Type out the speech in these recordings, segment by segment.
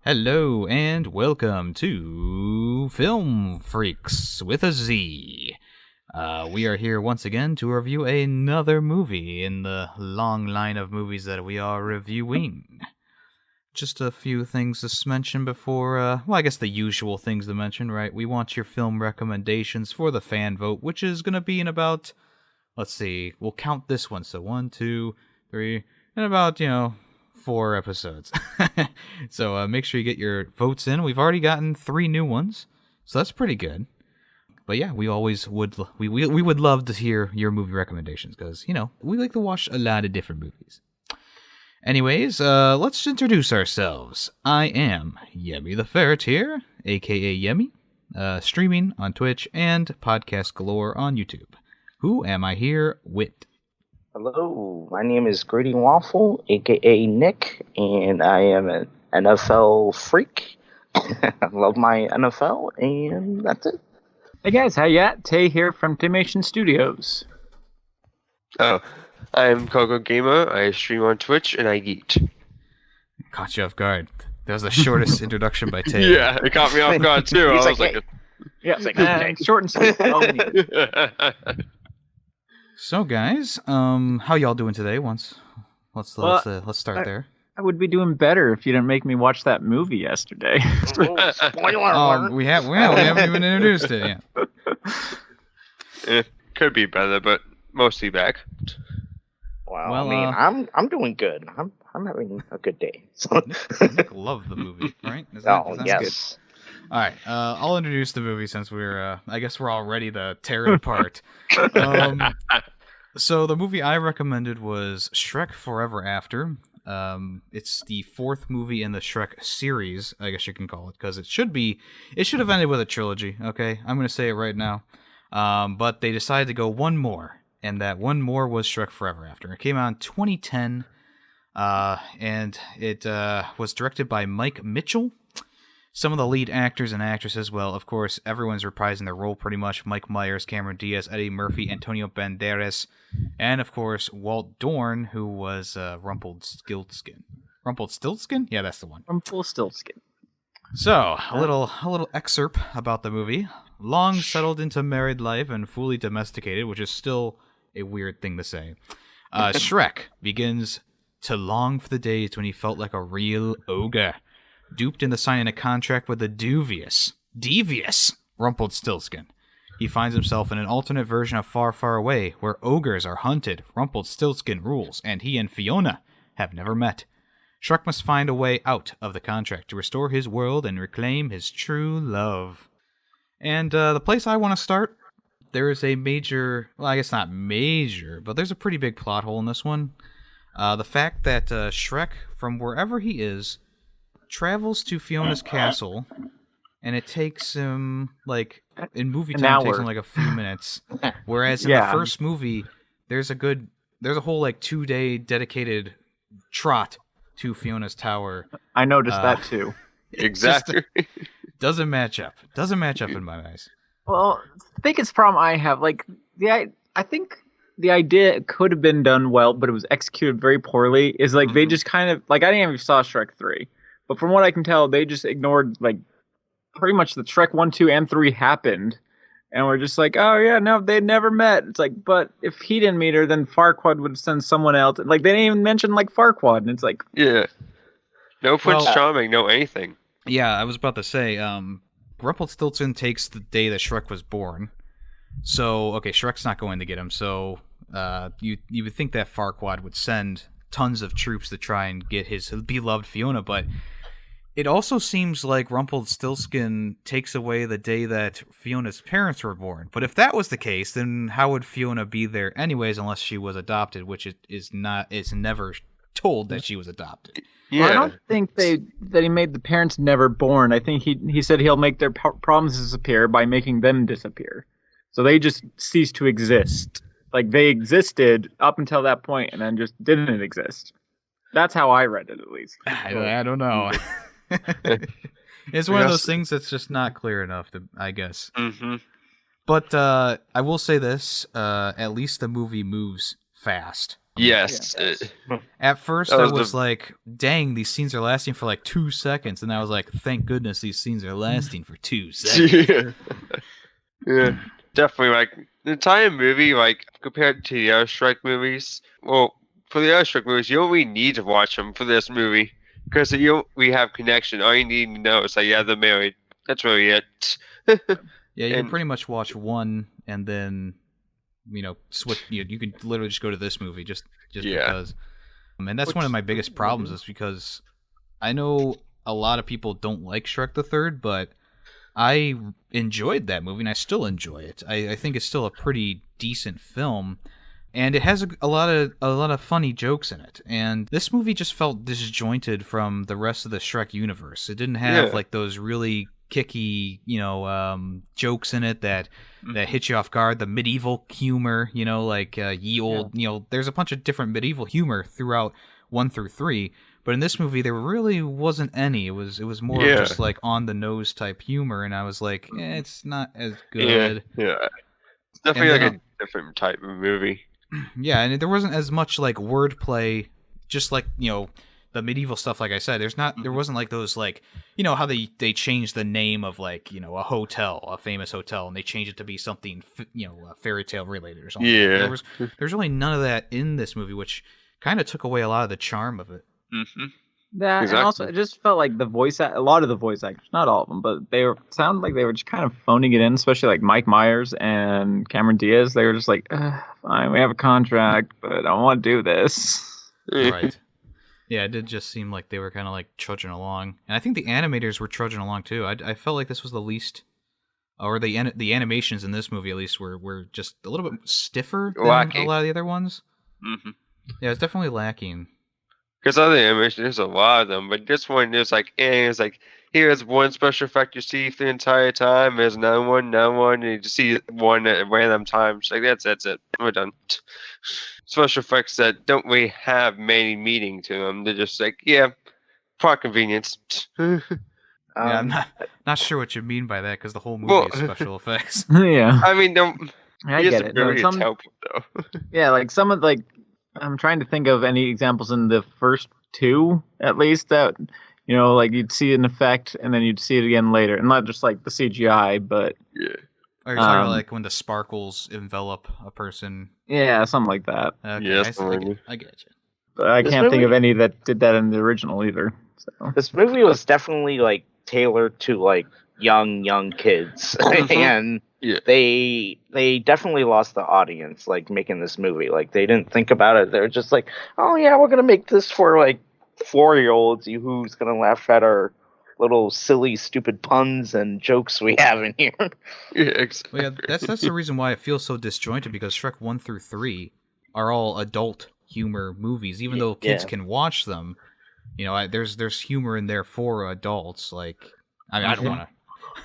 Hello and welcome to Film Freakz with a Z. We are here once again to review another movie in the long line of movies that we are reviewing. Just a few things to mention before, I guess the usual things to mention, right? We want your film recommendations for the fan vote, which is going to be in about, let's see, we'll count this one. So 1, 2, 3, and about, 4 episodes. So make sure you get your votes in. We've already gotten 3 new ones, so that's pretty good. But yeah, we always would we would love to hear your movie recommendations because we like to watch a lot of different movies. Anyways, let's introduce ourselves. I am Yemmy the Ferret here, aka Yemmy, streaming on Twitch and podcast galore on YouTube. Who am I here with? Hello, my name is Grady Waffle, aka Nick, and I am an NFL freak. I love my NFL, and that's it. Hey guys, how you at? Tay here from Timation Studios. Oh, I'm Coco Gamer. I stream on Twitch and I eat. Caught you off guard. That was the shortest introduction by Tay. Yeah, it caught me off guard too. He's I was like, like, Yeah, it's like short and sweet. So guys, how y'all doing today? Let's start there. I would be doing better if you didn't make me watch that movie yesterday. Spoiler alert. We haven't even introduced it yet. Could be better, but mostly back. Well, Well, I mean, I'm doing good. I'm having a good day. So. Nick loved the movie, right? Is that Yes. Good? All right, I'll introduce the movie since I guess we're all ready to tear it apart. So the movie I recommended was Shrek Forever After. It's the 4th movie in the Shrek series, I guess you can call it, because it should have ended with a trilogy, okay? I'm going to say it right now. But they decided to go one more, and that one more was Shrek Forever After. It came out in 2010, and it was directed by Mike Mitchell. Some of the lead actors and actresses, well, of course, everyone's reprising their role pretty much. Mike Myers, Cameron Diaz, Eddie Murphy, Antonio Banderas, and, of course, Walt Dorn, who was Rumpelstiltskin. Rumpelstiltskin? Yeah, that's the one. Rumpelstiltskin. So, a little excerpt about the movie. Long settled into married life and fully domesticated, which is still a weird thing to say, Shrek begins to long for the days when he felt like a real ogre. Duped into signing a contract with the devious Rumpelstiltskin. He finds himself in an alternate version of Far, Far Away, where ogres are hunted, Rumpelstiltskin rules, and he and Fiona have never met. Shrek must find a way out of the contract to restore his world and reclaim his true love. And the place I want to start, there is a major, well, I guess not major, but there's a pretty big plot hole in this one. The fact that Shrek, from wherever he is, travels to Fiona's castle, and it takes him, like, in movie time, it takes him, like, a few minutes. Whereas in the first movie, there's a whole, like, 2-day dedicated trot to Fiona's tower. I noticed that too. Exactly. Doesn't match up. Doesn't match up in my eyes. Well, the biggest problem I have, I think the idea could have been done well, but it was executed very poorly, is, like, they just kind of, like, I didn't even saw Shrek 3. But from what I can tell, they just ignored, like, pretty much the Shrek 1, 2, and 3 happened. And we're just like, oh, yeah, no, they never met. It's like, but if he didn't meet her, then Farquaad would send someone else. Like, they didn't even mention, like, Farquaad. And it's like... Yeah. No Prince Charming, no anything. Yeah, I was about to say, Rumpelstiltskin takes the day that Shrek was born. So, okay, Shrek's not going to get him. So, you would think that Farquaad would send tons of troops to try and get his beloved Fiona, but... It also seems like Rumpelstiltskin takes away the day that Fiona's parents were born. But if that was the case, then how would Fiona be there anyways unless she was adopted, which it's never told that she was adopted. Yeah. Well, I don't think that he made the parents never born. I think he said he'll make their problems disappear by making them disappear. So they just cease to exist. Like, they existed up until that point and then just didn't exist. That's how I read it, at least. I don't know. It's one of those things that's just not clear enough, I guess. Mm-hmm. But I will say this, at least the movie moves fast. Yes. At first, That I was was the- like, dang, these scenes are lasting for like 2 seconds. And I was like, thank goodness these scenes are lasting for 2 seconds. Yeah, definitely. Like the entire movie, like compared to the other Shrek movies. Well, for the other Shrek movies, you don't really need to watch them for this movie because you don't really have connection. All you need to know is that yeah, they're married. That's really it. Yeah, you can And- pretty much watch one and then, switch. You can literally just go to this movie just Yeah. because. And that's one of my biggest problems is because I know a lot of people don't like Shrek the Third, but I enjoyed that movie and I still enjoy it. I think it's still a pretty decent film, and it has a lot of funny jokes in it. And this movie just felt disjointed from the rest of the Shrek universe. It didn't have Yeah. like those really kicky, jokes in it that hit you off guard. The medieval humor, like ye old, there's a bunch of different medieval humor throughout 1 through 3. But in this movie, there really wasn't any. It was more of Yeah. just like on the nose type humor, and I was like, it's not as good. Yeah. It's definitely then like a different type of movie. Yeah, and there wasn't as much like wordplay, just like the medieval stuff. Like I said, there wasn't like those like how they changed the name of like a hotel, a famous hotel, and they changed it to be something fairy tale related or something. Yeah. There's really none of that in this movie, which kind of took away a lot of the charm of it. Mm-hmm. That and also Exactly. it just felt like a lot of the voice actors, not all of them, but sounded like they were just kind of phoning it in, especially like Mike Myers and Cameron Diaz. They were just like, fine, we have a contract, but I don't want to do this. Right. Yeah, it did just seem like they were kind of like trudging along, and I think the animators were trudging along too. I felt like this was the least, or the animations in this movie at least were just a little bit stiffer than Lacking. a lot of the other ones. Mm-hmm. Yeah, it's definitely lacking. Because other animation, there's a lot of them, but this one there's like, it's like here's one special effect you see the entire time. There's another one, and you just see one at random times. Like that's it. We're done. Special effects that don't really have many meaning to them. They're just like, plot convenience. Yeah, I'm Um, not sure what you mean by that because the whole movie Well- is special effects. Yeah, I mean, don't. I It's get it. No, very helpful though. yeah, like some of like I'm trying to think of any examples in the first two at least that like you'd see an effect and then you'd see it again later, and not just like the CGI, but Yeah. Or you're talking about Um, like when the sparkles envelop a person. yeah, something like that. Okay, Yes, I get you. But I This can't think movie- of any that did that in the original either. So this movie was definitely like tailored to like young kids, and Yeah. they definitely lost the audience like making this movie. Like they didn't think about it. They're just like, oh yeah, we're gonna make this for like 4-year-olds. Who's gonna laugh at our little silly stupid puns and jokes we have in here. Yeah, exactly. Well, yeah, that's the reason why it feels so disjointed, because Shrek 1 through 3 are all adult humor movies, even though kids Yeah. can watch them. There's humor in there for adults. Like, I mean,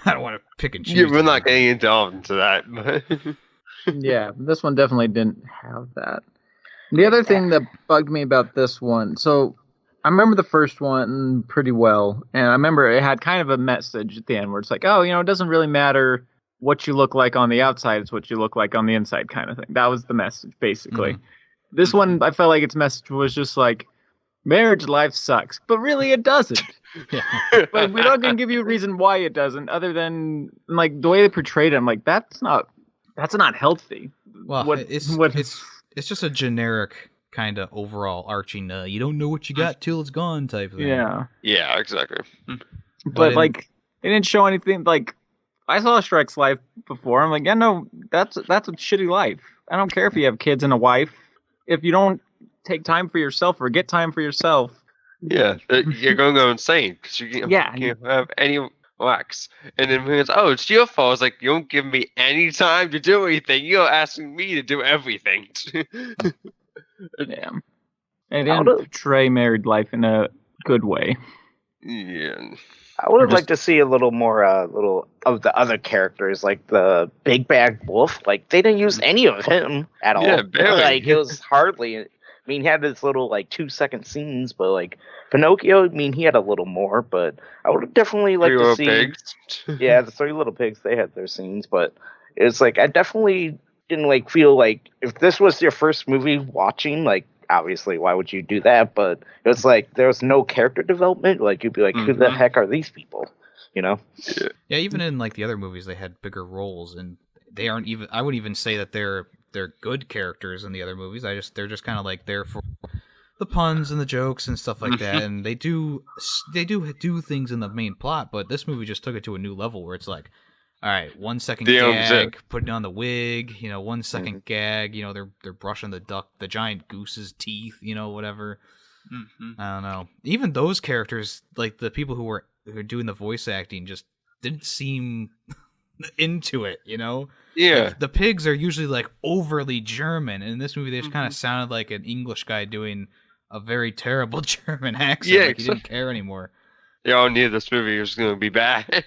I don't want to pick and choose. Yeah, we're them. not getting into that. But yeah, this one definitely didn't have that. The other thing that bugged me about this one, so I remember the first one pretty well, and I remember it had kind of a message at the end where it's like, it doesn't really matter what you look like on the outside, it's what you look like on the inside kind of thing. That was the message, basically. This one, I felt like its message was just like, marriage life sucks, but really it doesn't. Yeah. Like, we're not going to give you a reason why it doesn't, other than like the way they portrayed it. I'm like, that's not healthy. Well, What- it's just a generic kind of overall arching. You don't know what you got till it's gone type thing. Yeah, yeah, exactly. but in- like they didn't show anything. Like I saw Shrek's life before. I'm like, yeah, no, that's a shitty life. I don't care if you have kids and a wife. If you don't take time for yourself or get time for yourself, Yeah, you're going to go insane because you Yeah. can't have any wax. And then when it's your fault, it's like, you don't give me any time to do anything. You're asking me to do everything. yeah, and How didn't do- portray married life in a good way. Yeah. I would have Just- liked to see a little more, little of the other characters, like the Big Bad Wolf. Like they didn't use any of him at all. Yeah, barely. Like it was hardly. I mean, he had his little like 2-second scenes, but like Pinocchio, I mean, he had a little more. But I would have definitely liked Three to little see. pigs. Yeah, the Three Little Pigs, they had their scenes, but it's like I definitely didn't like feel like if this was your first movie watching, like obviously, why would you do that? But it was like there was no character development. Like you'd be like, who the heck are these people? You know? Yeah, even in like the other movies, they had bigger roles, and they aren't even. I wouldn't even say that they're good characters in the other movies. They're just kind of like there for the puns and the jokes and stuff like that, and they do things in the main plot. But this movie just took it to a new level where it's like, all right, 1 second gag, putting on the wig, 1 second gag, they're brushing the giant goose's teeth, whatever. I don't know. Even those characters, like the people who were doing the voice acting, just didn't seem into it, Yeah. Like, the pigs are usually like overly German, and in this movie they just kind of sounded like an English guy doing a very terrible German accent. Yeah, like he didn't care anymore. They all knew this movie was going to be bad.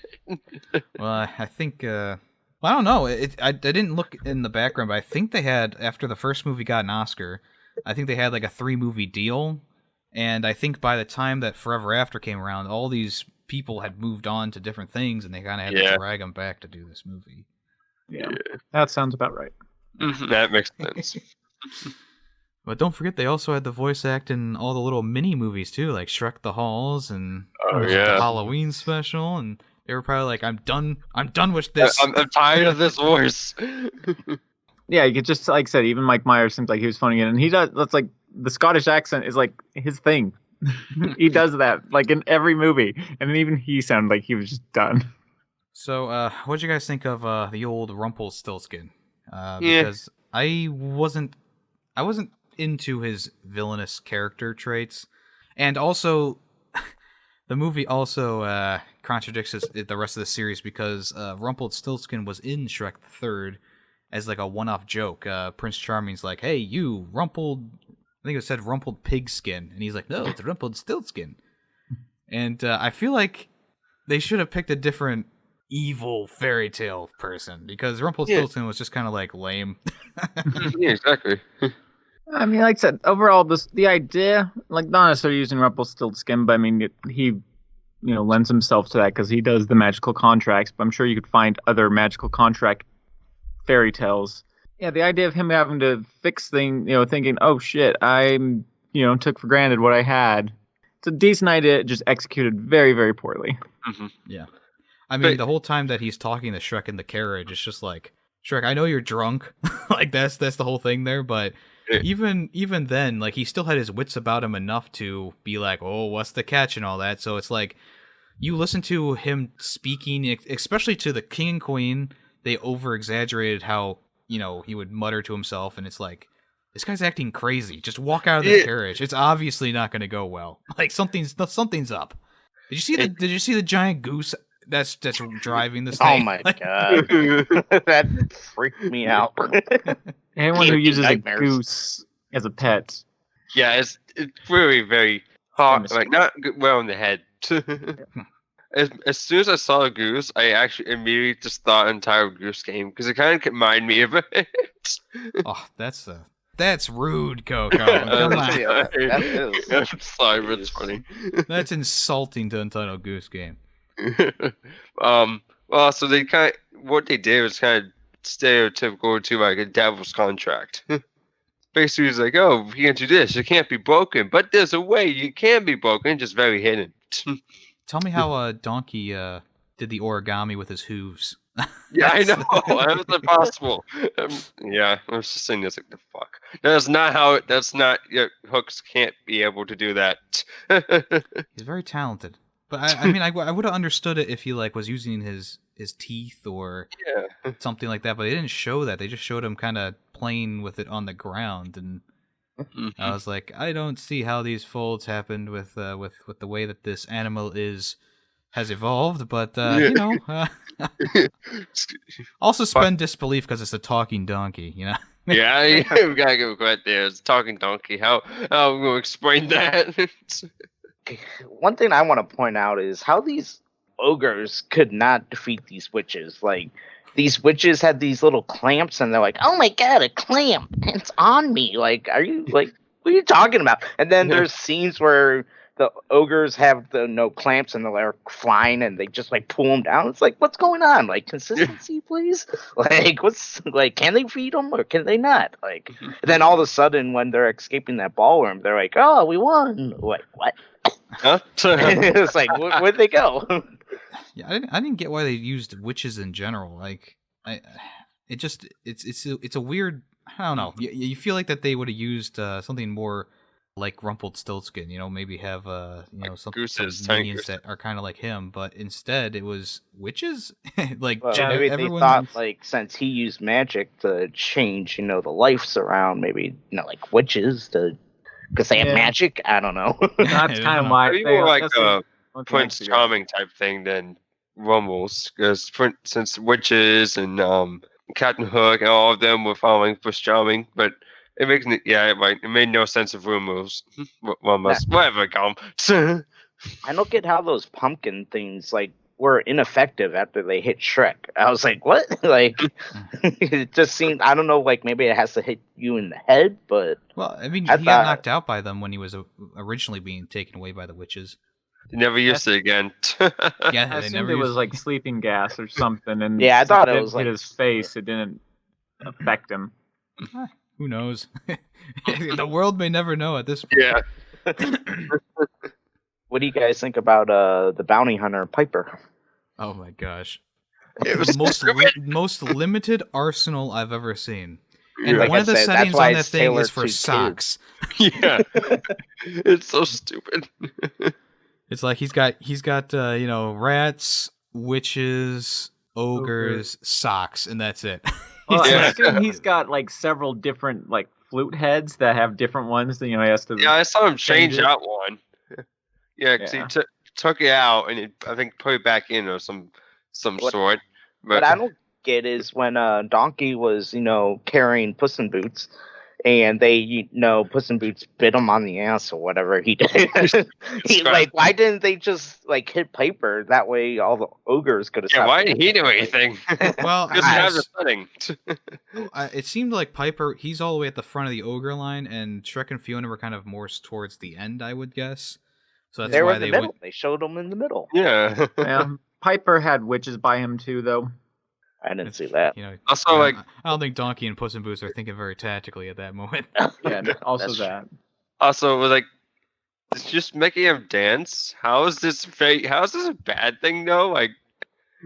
Well, I think I don't know. I didn't look in the background, but I think they had, after the first movie got an Oscar, I think they had like a 3-movie deal, and I think by the time that Forever After came around, all these people had moved on to different things, and they kind of had to drag them back to do this movie. Yeah, that sounds about right. That makes sense. But don't forget, they also had the voice act in all the little mini movies too, like Shrek the Halls and the Halloween special, and they were probably like, I'm done with this. I'm tired of this voice. Yeah, you could just, like I said, even Mike Myers seems like he was phoning it, and he does. That's like the Scottish accent is like his thing. He does that like in every movie, and even he sounded like he was just done. So, what'd you guys think of the old Rumpelstiltskin? Because I wasn't into his villainous character traits, and also the movie also contradicts the rest of the series because Rumpelstiltskin was in Shrek the Third as like a one-off joke. Prince Charming's like, "Hey, you rumpled," I think it said rumpled pigskin, and he's like, "No, it's Rumpelstiltskin." And I feel like they should have picked a different evil fairy tale person, because Rumpelstiltskin was just kind of like lame. Yeah, exactly. I mean, like I said, overall, the idea, like not necessarily using Rumpelstiltskin, but I mean, he, lends himself to that because he does the magical contracts. But I'm sure you could find other magical contract fairy tales. Yeah, the idea of him having to fix things, thinking, oh shit, I'm, took for granted what I had. It's a decent idea, just executed very, very poorly. Yeah. I mean, the whole time that he's talking to Shrek in the carriage, it's just like, Shrek, I know you're drunk. Like, that's the whole thing there, but even then, like, he still had his wits about him enough to be like, oh, what's the catch and all that. So it's like, you listen to him speaking, especially to the king and queen, they over-exaggerated how, he would mutter to himself, and it's like, this guy's acting crazy. Just walk out of the carriage. It's obviously not going to go well. Like, something's up. Did you see the giant goose that's driving this thing? Oh my god. That freaked me out. Anyone who uses a goose as a pet. Yeah, it's very, very hard. Like, not well in the head. As soon as I saw a goose, I actually immediately just thought Untitled Goose Game, because it kind of reminded me of it. Oh, that's rude, Coco. Come on. Yeah, that is. I'm sorry, but it's funny. That's insulting to Untitled Goose Game. Well, so what they did was kind of stereotypical to like a devil's contract. Basically, it's like, oh, you can't do this, it can't be broken, but there's a way you can be broken, just very hidden. Tell me how a donkey did the origami with his hooves. Yeah, I know. How is that possible? Yeah, I was just saying this like, the fuck. That's not, hooks can't be able to do that. He's very talented. But I mean, I would have understood it if he like was using his teeth or something like that. But they didn't show that. They just showed him kind of playing with it on the ground, and I was like, I don't see how these folds happened with the way that this animal has evolved. But I'll suspend disbelief because it's a talking donkey. Yeah, we gotta give credit there. It's a talking donkey. How we gonna explain that? One thing I want to point out is how these ogres could not defeat these witches. Like, these witches had these little clamps, and they're like, oh my god, a clamp! It's on me! Like, what are you talking about? And then there's scenes where the ogres have the no clamps and they're flying and they just like pull them down. It's like, what's going on? Like consistency, please. Like, what's like? Can they feed them or can they not? Like, and then all of a sudden, when they're escaping that ballroom, they're like, "Oh, we won!" Like, what? Huh? It's like, where'd they go? Yeah, I didn't get why they used witches in general. Like, it's a weird. I don't know. You feel like that they would have used something more like Rumpelstiltskin. Maybe have some Gooses, minions Goose. that are kind of like him, but instead it was witches. Like Well, maybe they everyone. thought like since he used magic to change, the lives around, maybe like witches to because they have Yeah. magic. I don't know. That's I kind don't of know. my Maybe thing. more like That's a one thing I Prince figured out. Charming type thing than Rumbles, because since witches and Captain Hook and all of them were following Prince Charming, but it makes it made no sense of Rumbles. Rumbles, whatever I call 'em. I don't get how those pumpkin things like were ineffective after they hit Shrek. I was like, what? Like, it just seemed. I don't know. Like maybe it has to hit you in the head, but Well, I mean, I he got thought- knocked out by them when he was originally being taken away by the witches. They never used it again. Yeah, I they assumed never it was used- like sleeping gas or something, and Yeah, I since thought it didn't was, hit like- his face. It didn't affect him. Who knows? The world may never know at this point. Yeah. what do you guys think about the bounty hunter Piper? Oh my gosh. It was The most stupid. most limited arsenal I've ever seen. And Like one I of the said, that's settings why on that it's thing tailored is for to kids. socks. Yeah. It's so stupid. It's like he's got rats, witches, ogres, socks, and that's it. Well, He's I Yeah. assume he's got like several different like flute heads that have different ones. That, he has to. Yeah, I saw him change Change it. out one. Yeah, because Yeah. he took it out and I think put it back in or some What- sort. What I don't get is when Donkey was carrying Puss in Boots, and they Puss in Boots bit him on the ass or whatever he did. Why didn't they just like hit Piper? That way all the ogres could have. Yeah, why didn't he do anything? Well, Just I- have the setting. it seemed like Piper, he's all the way at the front of the ogre line, and Shrek and Fiona were kind of more towards the end, I would guess. So that's They were why in the they middle. went. They showed them in the middle. Yeah. Piper had witches by him too, though. I didn't see that. Also, I- like, I don't think Donkey and Puss in Boots are thinking very tactically at that moment. Yeah, also That's that. also, like, it's just making him dance. How is this a bad thing though? Like,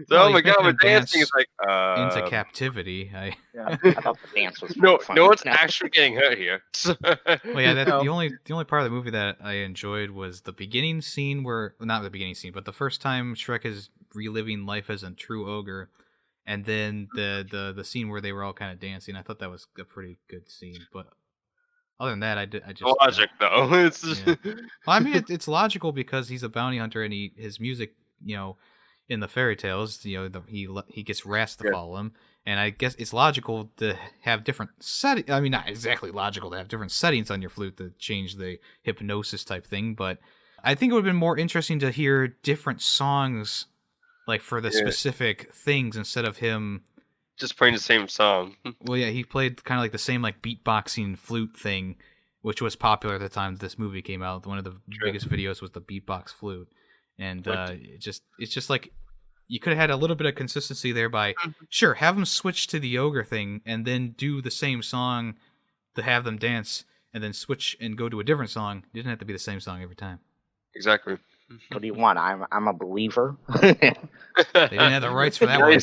Well, oh he's my god, making we're him dance dancing. It's like, Into captivity. I thought the dance was no, funny. no one's actually getting hurt here. Well, yeah, No. the only part of the movie that I enjoyed was the beginning scene not the beginning scene, but the first time Shrek is reliving life as a true ogre, and then the scene where they were all kind of dancing. I thought that was a pretty good scene, but other than that, I just Logic though. It's Yeah. Well, I mean, it's logical because he's a bounty hunter, and his music, in the fairy tales, he gets rats to Yeah. follow him, and I guess it's logical to have different settings. I mean, not exactly logical to have different settings on your flute to change the hypnosis type thing, but I think it would have been more interesting to hear different songs, like for the Yeah. specific things, instead of him. just playing the same song. Well, yeah, he played kind of like the same like beatboxing flute thing, which was popular at the time this movie came out. One of the biggest videos was the beatbox flute, and it's just like you could have had a little bit of consistency there by sure have them switch to the ogre thing and then do the same song to have them dance, and then switch and go to a different song. It didn't have to be the same song every time. Exactly. What do you want? I'm a believer. They didn't have the rights for that one.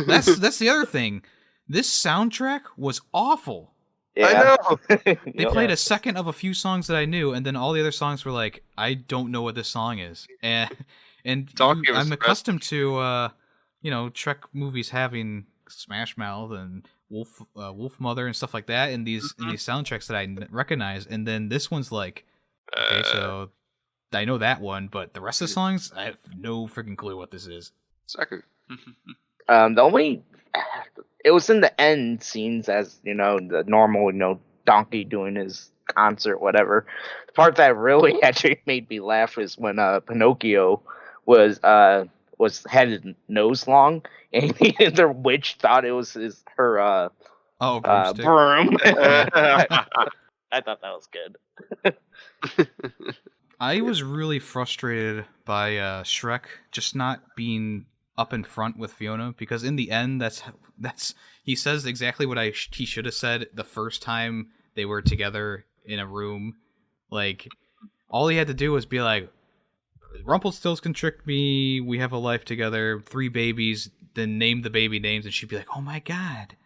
Nice. That's the other thing. This soundtrack was awful. Yeah. I know. They played a second of a few songs that I knew, and then all the other songs were like, I don't know what this song is. And Donkey was I'm the best. accustomed to, Trek movies having Smash Mouth and Wolf Mother and stuff like that in these soundtracks that I recognize. And then this one's like, okay, so I know that one, but the rest of the songs, I have no freaking clue what this is. Exactly. The only it was in the end scenes as the normal Donkey doing his concert, whatever. The part that really actually made me laugh is when Pinocchio was had his nose long, and the witch thought it was her Broomstick. broom. I thought that was good. I was really frustrated by Shrek just not being up in front with Fiona, because in the end, that's he says exactly what he should have said the first time they were together in a room. Like, all he had to do was be like, Rumpelstiltskin tricked me, we have a life together, 3 babies, then name the baby names, and she'd be like, oh my god,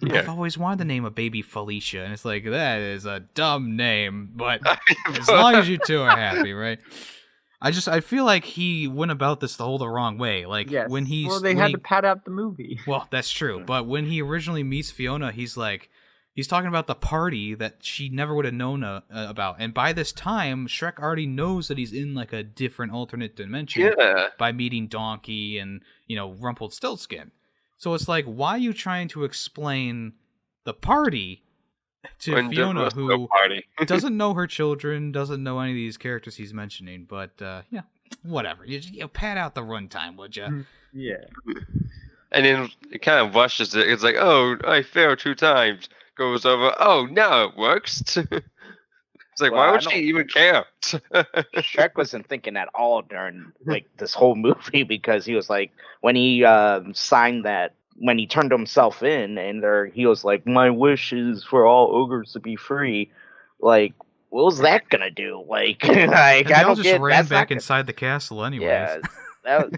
I've always wanted to name a baby Felicia. And it's like, that is a dumb name, but as long as you two are happy, right? I feel like he went about this the wrong way. Like, Yes. when he's... Well, they had to pad out the movie. Well, that's true. But when he originally meets Fiona, he's like... He's talking about the party that she never would have known about. And by this time, Shrek already knows that he's in, like, a different alternate dimension by meeting Donkey and, Rumpelstiltskin. So it's like, why are you trying to explain the party to Fiona, who doesn't know her children, doesn't know any of these characters he's mentioning? But, yeah, whatever. You pad out the runtime, would you? Yeah. And then it kind of rushes it. It's like, oh, I failed 2 times. Goes over, oh, now it works. It's like, why would she even care? Shrek wasn't thinking at all during this whole movie, because he was like, when he signed that, when he turned himself in, and he was like, my wish is for all ogres to be free. Like, what was that gonna do? Like, I don't get. Ran back inside the castle, anyways. Yeah, that was.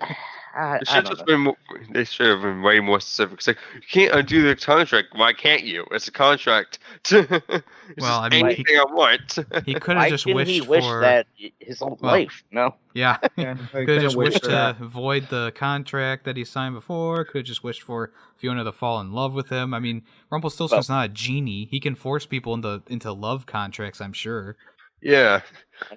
They should have been way more specific. It's like, you can't undo the contract. Why can't you? It's a contract. Well, I mean, anything I want. He could have just wished he wish for that his whole life. No. Yeah, could have just wished to void the contract that he signed before. Could have just wished for Fiona to fall in love with him. I mean, Rumpelstiltskin's not a genie. He can force people into love contracts, I'm sure. Yeah.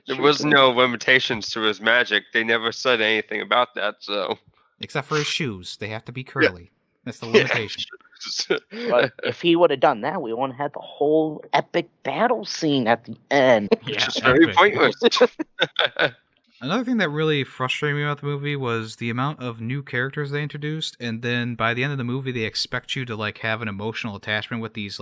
There was no limitations to his magic. They never said anything about that, so. Except for his shoes. They have to be curly. Yeah. That's the limitation. But if he would have done that, we wouldn't have the whole epic battle scene at the end. Yeah, it's very pointless. Another thing that really frustrated me about the movie was the amount of new characters they introduced, and then by the end of the movie, they expect you to have an emotional attachment with these,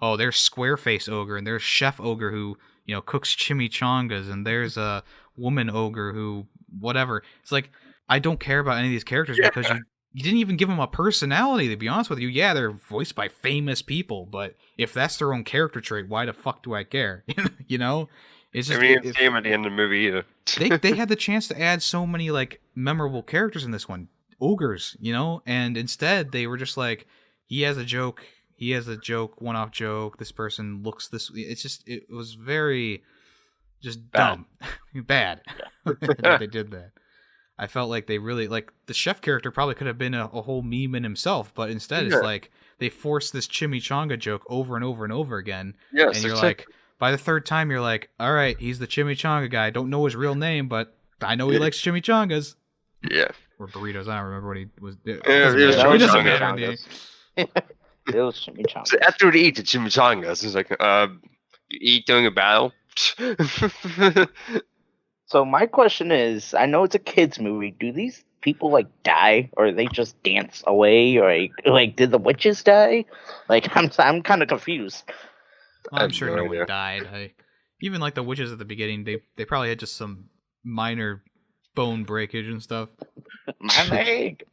oh, there's Squareface Ogre, and there's Chef Ogre who, cooks chimichangas, and there's a woman ogre who, whatever. It's like, I don't care about any of these characters because you didn't even give them a personality, to be honest with you. Yeah, they're voiced by famous people, but if that's their own character trait, why the fuck do I care? It's just, it's same at the end of the movie either. they had the chance to add so many memorable characters in this one, ogres, and instead they were just like, he has a joke, one-off joke. This person looks this. It's just, it was very, just dumb, bad that they did that. I felt like they really the chef character probably could have been a whole meme in himself, but instead it's like they forced this chimichanga joke over and over and over again. Yes, and you're like, by the 3rd time, you're like, all right, he's the chimichanga guy. I don't know his real name, but I know he likes chimichangas. Yeah. Or burritos. I don't remember what he was. It was chimichangas. It was chimichangas. So after we eat the chimichangas, it's like, you eat during a battle? So my question is, I know it's a kids movie. Do these people die, or they just dance away, or did the witches die? I'm kind of confused. I'm sure no one died. Even the witches at the beginning, they probably had just some minor bone breakage and stuff. My leg.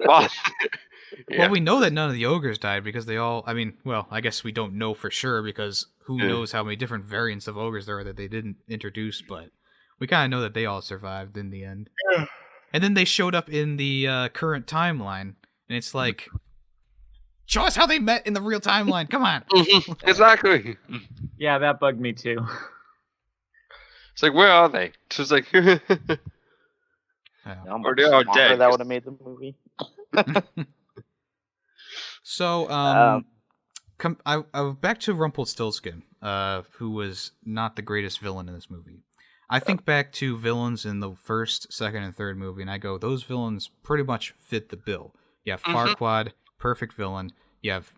Well, we know that none of the ogres died because they all, I guess we don't know for sure because who knows how many different variants of ogres there are that they didn't introduce, but we kind of know that they all survived in the end. Yeah. And then they showed up in the current timeline, and it's like, show us how they met in the real timeline. Come on. Exactly. Yeah, that bugged me too. It's like, where are they? It's just like, or they're all dead. That would have made the movie. So, back to Rumpelstiltskin, who was not the greatest villain in this movie. I think back to villains in the 1st, 2nd, and 3rd movie, and I go, those villains pretty much fit the bill. You have Farquaad, perfect villain. You have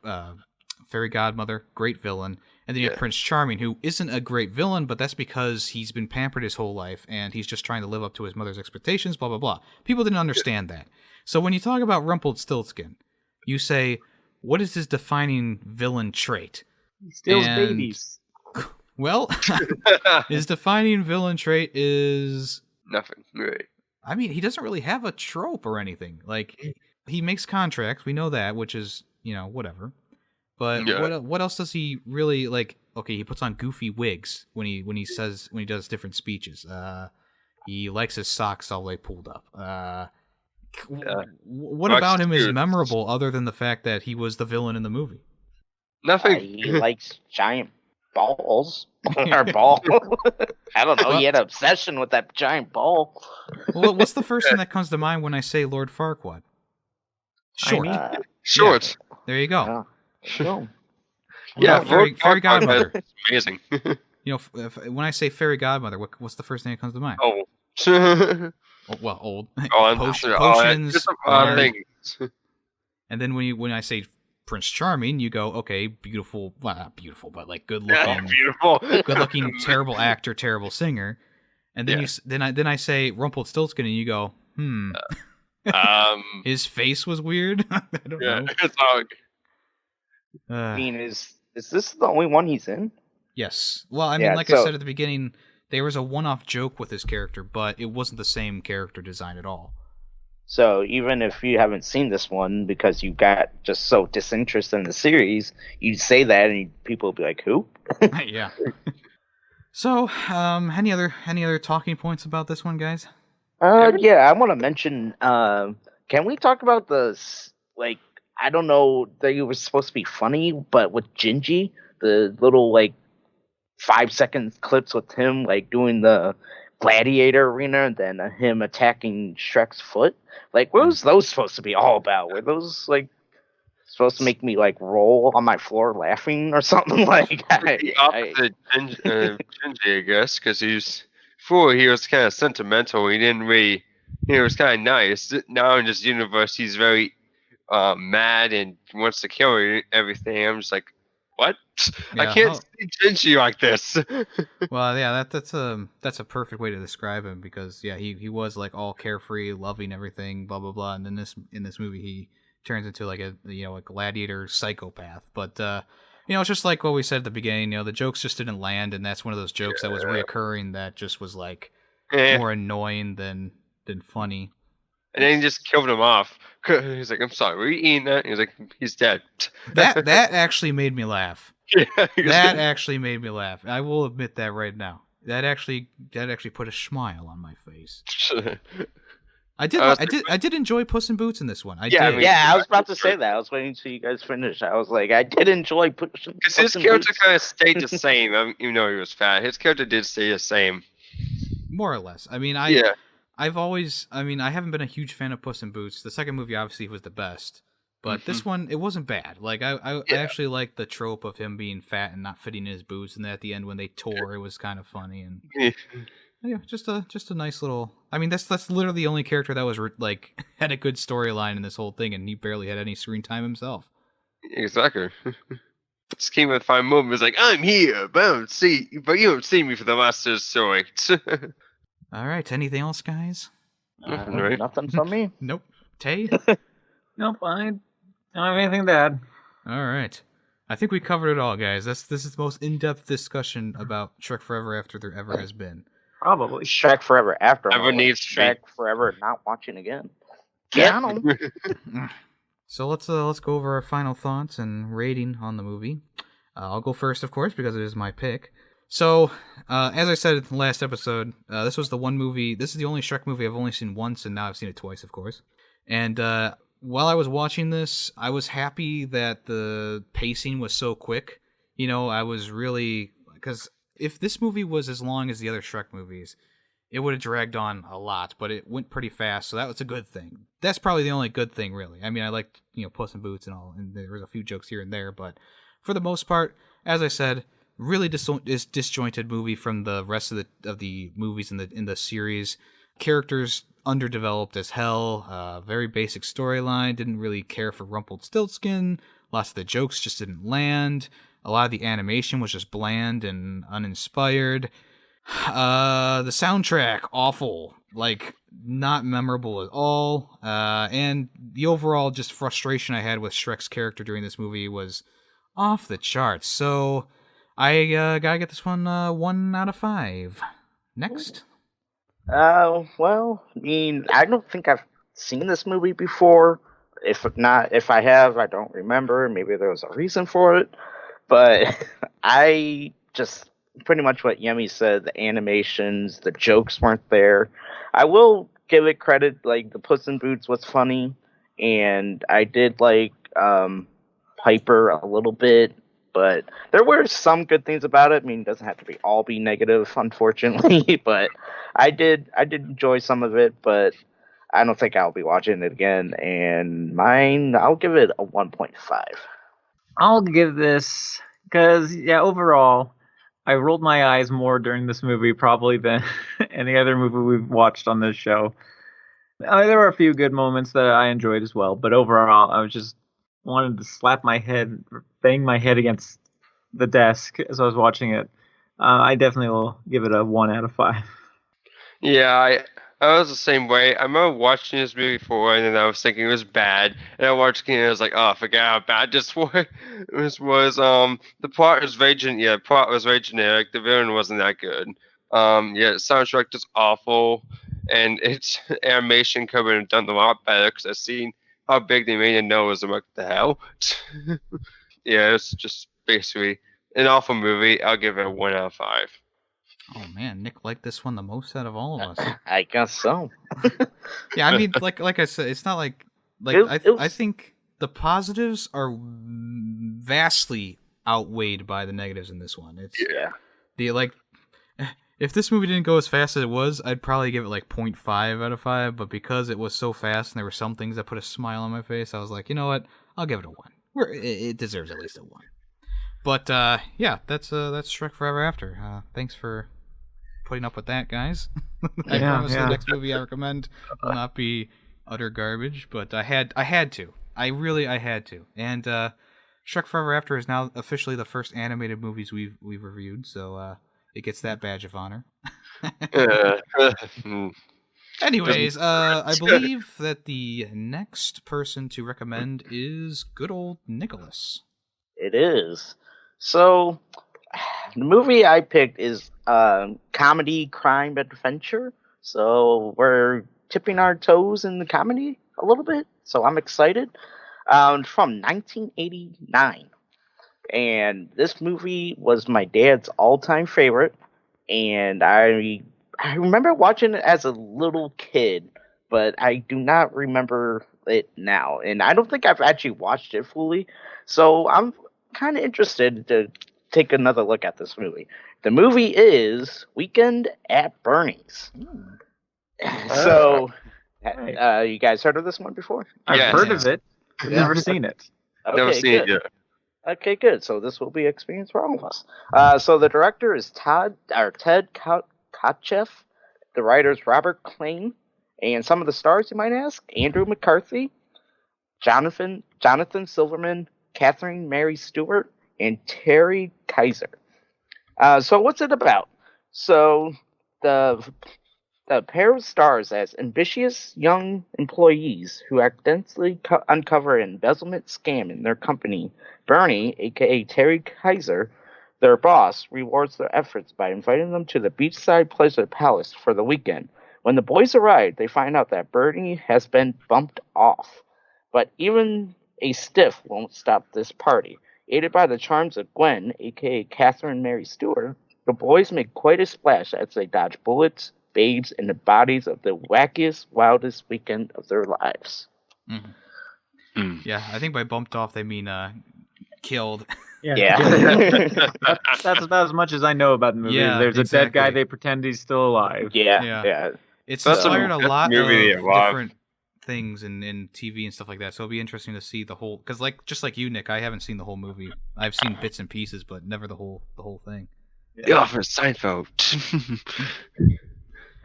Fairy Godmother, great villain. And then you have Prince Charming, who isn't a great villain, but that's because he's been pampered his whole life, and he's just trying to live up to his mother's expectations, blah, blah, blah. People didn't understand that. So when you talk about Rumpelstiltskin, you say, what is his defining villain trait? He steals babies. Well, his defining villain trait is... Nothing. Right. I mean, he doesn't really have a trope or anything. Like, he makes contracts, we know that, which is, whatever. But Yeah. what else does he really, like... Okay, he puts on goofy wigs when he does different speeches. He likes his socks all the way pulled up. What Likes about him is to- memorable other than the fact that he was the villain in the movie? Nothing. He likes giant balls. Or ball. I don't know. He had an obsession with that giant ball. Well, what's the first thing that comes to mind when I say Lord Farquaad? Short. Short. There you go. No. What about fairy Farquaad godmother. is amazing. When I say fairy godmother, what's the first thing that comes to mind? Oh. Well, old. Oh, Potions. just a lot of wine. things. And then when I say Prince Charming, you go, okay, beautiful. Well, not beautiful, but like good looking, Beautiful. good looking, terrible actor, terrible singer. And then then I say Rumpelstiltskin, and you go, his face was weird. I don't know. It's all I mean, is this the only one he's in? Yes. Well, I mean, Yeah, like I said at the beginning, there was a one-off joke with his character, but it wasn't the same character design at all. So even if you haven't seen this one because you got just so disinterested in the series, you say that and people will be like, "Who?" Yeah. So, any other talking points about this one, guys? Yeah, I want to mention. Can we talk about like? I don't know. They were supposed to be funny, but with Gingy, the little 5-second clips with him doing the gladiator arena, and then him attacking Shrek's foot. Like, what was those supposed to be all about? Were those supposed to make me roll on my floor laughing or something? the opposite Gingy, I guess, because he was kind of sentimental. He didn't really. He was kind of nice. Now in this universe, he's very mad and wants to kill everything. I'm just like, what? Yeah, I can't see Gingy like this. Well, yeah, that's a perfect way to describe him because he was all carefree, loving everything, blah blah blah, and then in this movie he turns into a gladiator psychopath. But it's just like what we said at the beginning. The jokes just didn't land, and that's one of those jokes that was reoccurring that just was more annoying than funny. And then he just killed him off. He's like, I'm sorry, were you eating that? He's like, he's dead. That actually made me laugh. Yeah, That actually made me laugh. I will admit that right now. That actually put a smile on my face. I did enjoy Puss in Boots in this one. I did. I was about to say that. I was waiting until you guys finish. I was like, I did enjoy Puss because his character kind of stayed the same, even though he was fat. His character did stay the same. More or less. I mean, I haven't been a huge fan of Puss in Boots. The second movie obviously was the best, but this one, it wasn't bad. I actually liked the trope of him being fat and not fitting in his boots, and then at the end when they tore, it was kind of funny and just a nice little. I mean, that's literally the only character that was had a good storyline in this whole thing, and he barely had any screen time himself. Exactly. Just came with a fine moment. It's like, I'm here, but you don't see me for the master's story. All right. Anything else, guys? Right. Nothing from me. Nope. Tay? Nope, I don't have anything to add. All right. I think we covered it all, guys. This is the most in-depth discussion about Shrek Forever After there ever has been. Probably. Shrek Forever After. Never needs to be. Shrek Forever Not Watching Again. Yeah. So let's go over our final thoughts and rating on the movie. I'll go first, of course, because it is my pick. So, as I said in the last episode, this was the one movie. This is the only Shrek movie I've only seen once, and now I've seen it twice, of course. And while I was watching this, I was happy that the pacing was so quick. I was really, because if this movie was as long as the other Shrek movies, it would have dragged on a lot. But it went pretty fast, so that was a good thing. That's probably the only good thing, really. I mean, I liked Puss in Boots and all, and there was a few jokes here and there, but for the most part, as I said. Really disjointed movie from the rest of the movies in the series. Characters underdeveloped as hell. Very basic storyline. Didn't really care for Rumpelstiltskin. Lots of the jokes just didn't land. A lot of the animation was just bland and uninspired. The soundtrack awful. Not memorable at all. And the overall just frustration I had with Shrek's character during this movie was off the charts. So I gotta get this one 1 out of 5. Next. Well, I mean, I don't think I've seen this movie before. If not, if I have, I don't remember. Maybe there was a reason for it. But I just pretty much what Yemmy said. The animations, the jokes weren't there. I will give it credit. Like the Puss in Boots was funny, and I did like Piper a little bit. But there were some good things about it. I mean, it doesn't have to be all be negative, unfortunately. But I did enjoy some of it. But I don't think I'll be watching it again. And mine, I'll give it a 1.5. I'll give this because overall, I rolled my eyes more during this movie probably than any other movie we've watched on this show. There were a few good moments that I enjoyed as well, but overall, I was just wanted to bang my head against the desk as I was watching it. I definitely will give it a 1 out of 5. Yeah, I was the same way. I remember watching this movie before, and then I was thinking it was bad. And I watched it, and I was like, "Oh, I forgot how bad this was." The plot was very the plot was very generic. The villain wasn't that good. The soundtrack just awful, and its animation could have done a lot better because I've seen how big they made it nose. I'm like, "The hell?" Yeah, it's just basically an awful movie. I'll give it a 1 out of 5. Oh man, Nick liked this one the most out of all of us. I guess so. Yeah, I mean, like I said, it's not like I think the positives are vastly outweighed by the negatives in this one. It's if this movie didn't go as fast as it was, I'd probably give it like 0.5 out of 5. But because it was so fast and there were some things that put a smile on my face, I was like, you know what? I'll give it a 1. It deserves at least a 1. But yeah, that's Shrek Forever After. Thanks for putting up with that, guys. I promise the next movie I recommend will not be utter garbage, but I had to. I had to. And Shrek Forever After is now officially the first animated movies we've reviewed, so it gets that badge of honor. Anyways, I believe that the next person to recommend is good old Nicholas. It is. So, the movie I picked is comedy, crime, adventure. So, we're tipping our toes in the comedy a little bit. So, I'm excited. It's from 1989. And this movie was my dad's all-time favorite. And I remember watching it as a little kid, but I do not remember it now. And I don't think I've actually watched it fully. So I'm kind of interested to take another look at this movie. The movie is Weekend at Bernie's. So, you guys heard of this one before? I've heard of it. I've never seen it. Okay, Never seen it yet. Okay, good. So this will be an experience for all of us. So the director is Ted Kotcheff. The writer is Robert Klein. And some of the stars, you might ask, Andrew McCarthy, Jonathan Silverman, Catherine Mary Stewart, and Terry Kaiser. So what's it about? So the pair of stars as ambitious young employees who accidentally uncover an embezzlement scam in their company. Bernie, aka Terry Kaiser, their boss, rewards their efforts by inviting them to the beachside pleasure palace for the weekend. When the boys arrive, they find out that Bernie has been bumped off. But even a stiff won't stop this party. Aided by the charms of Gwen, aka Catherine Mary Stewart, the boys make quite a splash as they dodge bullets, babes, and the bodies of the wackiest, wildest weekend of their lives. Mm-hmm. Mm. Yeah, I think by bumped off they mean killed. Yeah. That's about as much as I know about the movie. Yeah, There's exactly. a dead guy, they pretend he's still alive. Yeah. It's That's inspired a lot of movie different things in TV and stuff like that. So it'll be interesting to see the whole. Because just like you, Nick, I haven't seen the whole movie. I've seen bits and pieces, but never the whole thing. Yeah, for Seinfeld.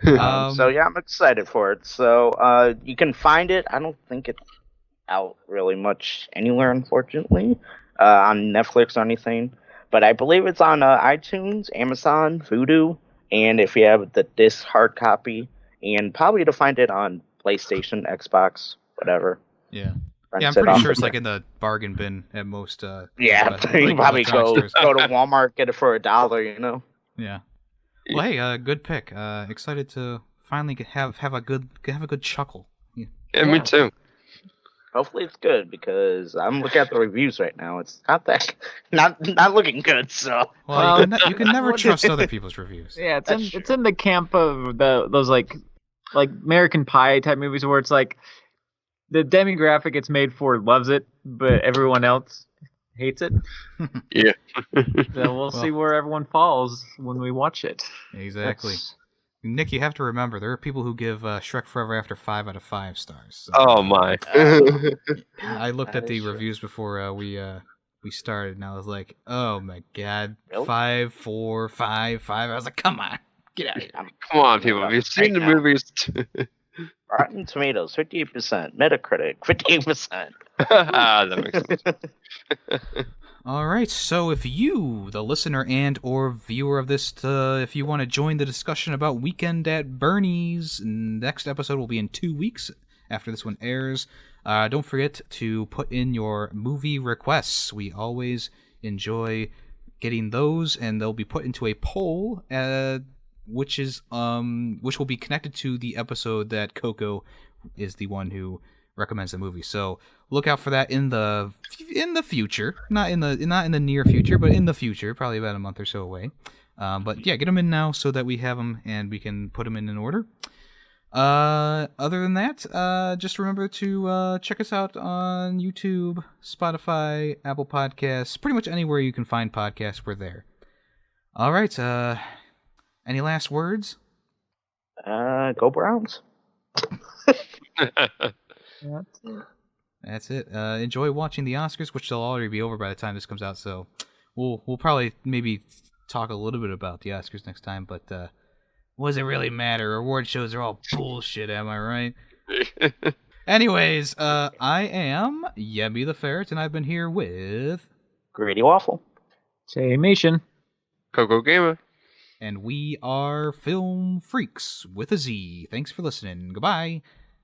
So yeah, I'm excited for it. So you can find it. I don't think it's out really much anywhere, unfortunately, on Netflix or anything. But I believe it's on iTunes, Amazon, Vudu, and if you have the disc hard copy, and probably to find it on PlayStation, Xbox, whatever. Yeah. Yeah, I'm rents it pretty off sure the it's like in the bargain bin at most. Yeah, you probably go stores. go to Walmart, get it for $1, you know. Yeah. Well, hey, good pick. Excited to finally have a good chuckle. Yeah. Yeah, me too. Hopefully it's good because I'm looking at the reviews right now. It's not that not looking good. So Well, you can never what- trust other people's reviews. Yeah, That's it's in the camp of those like American Pie type movies where it's like the demographic it's made for loves it, but everyone else hates it. Yeah. So we'll see where everyone falls when we watch it. Exactly. Nick, you have to remember there are people who give Shrek Forever After 5 out of 5 stars. So, Oh my. I looked That at the is true. reviews before we started, and I was like, oh my god, Really? 5, 4, 5, 5. I was like, come on, get out of here. Come on, people. We've seen the Right now. movies. Rotten Tomatoes 58%, Metacritic 58%. That makes sense. All right, so if you, the listener and or viewer of this, if you want to join the discussion about Weekend at Bernie's, next episode will be in 2 weeks after this one airs. Don't forget to put in your movie requests. We always enjoy getting those, and they'll be put into a poll, which will be connected to the episode that Coco is the one who recommends the movie. So look out for that in the future, not in the near future, but in the future, probably about a month or so away. But yeah, get them in now so that we have them and we can put them in order. Other than that, just remember to check us out on YouTube, Spotify, Apple Podcasts, pretty much anywhere you can find podcasts, we're there. All right. Any last words? Go Browns. That's it. Enjoy watching the Oscars, which they'll already be over by the time this comes out. So we'll probably maybe talk a little bit about the Oscars next time. But what does it really matter? Award shows are all bullshit. Am I right? Anyways, I am Yemmy the Ferret, and I've been here with Grady Waffle. Say Mation. Coco Gamer. and we are Film Freakz with a Z. Thanks for listening. Goodbye.